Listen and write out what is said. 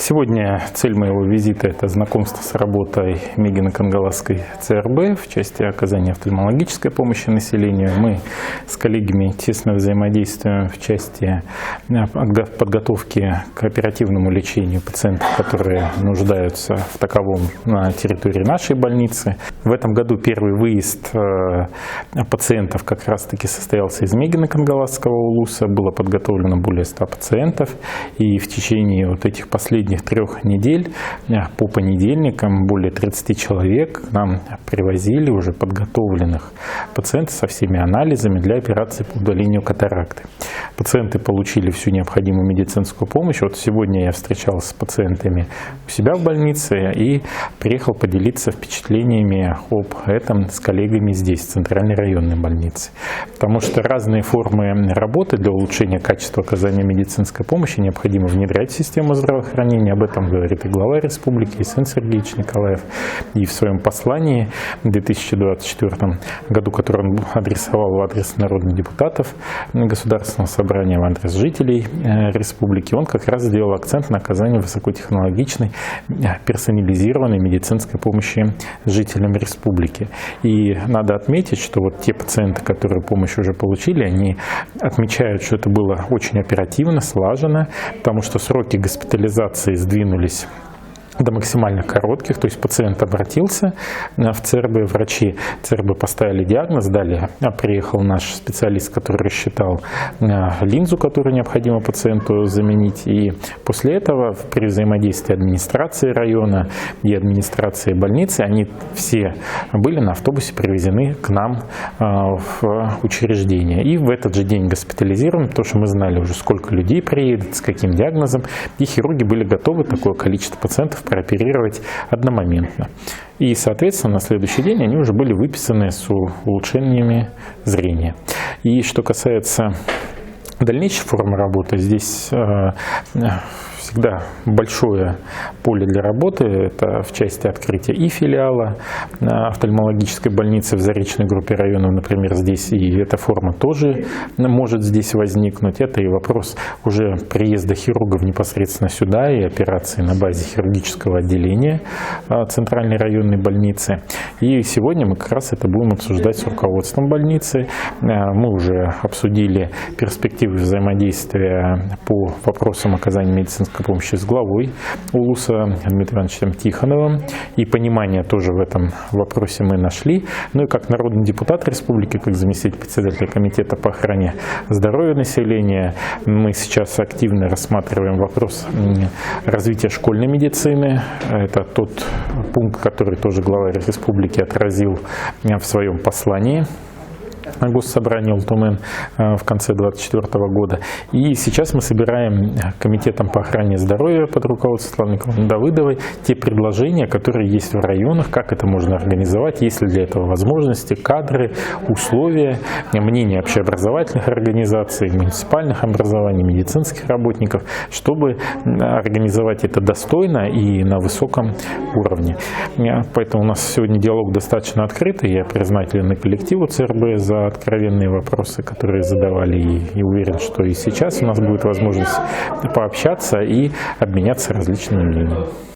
Сегодня цель моего визита – это знакомство с работой Мегино-Кангаласской ЦРБ в части оказания офтальмологической помощи населению. Мы с коллегами тесно взаимодействуем в части подготовки к оперативному лечению пациентов, которые нуждаются в таковом на территории нашей больницы. В этом году первый выезд пациентов как раз-таки состоялся из Мегино-Кангаласского улуса. Было подготовлено более 100 пациентов, и в течение вот этих последних 3 недель по понедельникам более 30 человек к нам привозили уже подготовленных пациентов со всеми анализами для операции по удалению катаракты. Пациенты получили всю необходимую медицинскую помощь. Вот сегодня я встречался с пациентами у себя в больнице и приехал поделиться впечатлениями об этом с коллегами здесь, в Центральной районной больнице. Потому что разные формы работы для улучшения качества оказания медицинской помощи необходимо внедрять в систему здравоохранения. Об этом говорит и глава республики Исен Сергеевич Николаев. И в своем послании в 2024 году, которое он адресовал в адрес народных депутатов Государственного собрания, в адрес жителей республики, он как раз сделал акцент на оказании высокотехнологичной, персонализированной медицинской помощи жителям республики. И надо отметить, что вот те пациенты, которые помощь уже получили, они отмечают, что это было очень оперативно, слаженно, потому что сроки госпитализации сдвинулись до максимально коротких, то есть пациент обратился в ЦРБ, врачи ЦРБ поставили диагноз, далее приехал наш специалист, который рассчитал линзу, которую необходимо пациенту заменить, и после этого при взаимодействии администрации района и администрации больницы они все были на автобусе привезены к нам в учреждение. И в этот же день госпитализированы, потому что мы знали уже, сколько людей приедет, с каким диагнозом, и хирурги были готовы такое количество пациентов прооперировать одномоментно. И, соответственно, на следующий день они уже были выписаны с улучшениями зрения. И что касается дальнейшей формы работы, здесь всегда большое поле для работы. Это в части открытия и филиала офтальмологической больницы в Заречной группе районов, например, здесь, и эта форма тоже может здесь возникнуть. Это и вопрос уже приезда хирургов непосредственно сюда и операции на базе хирургического отделения Центральной районной больницы. И сегодня мы как раз это будем обсуждать с руководством больницы. Мы уже обсудили перспективы взаимодействия по вопросам оказания медицинской помощи с главой улуса Дмитрием Ивановичем Тихоновым, и понимание тоже в этом вопросе мы нашли. Ну и как народный депутат республики, как заместитель председателя комитета по охране здоровья населения, мы сейчас активно рассматриваем вопрос развития школьной медицины. Это тот пункт, который тоже глава республики отразил в своем послании на Госсобрании Ултумен в конце 2024 года. И сейчас мы собираем комитетом по охране здоровья под руководством Светланы Николаевны Давыдовой те предложения, которые есть в районах, как это можно организовать, есть ли для этого возможности, кадры, условия, мнения общеобразовательных организаций, муниципальных образований, медицинских работников, чтобы организовать это достойно и на высоком уровне. Поэтому у нас сегодня диалог достаточно открытый. Я признателен коллективу ЦРБ за откровенные вопросы, которые задавали, и уверен, что и сейчас у нас будет возможность пообщаться и обменяться различными мнениями.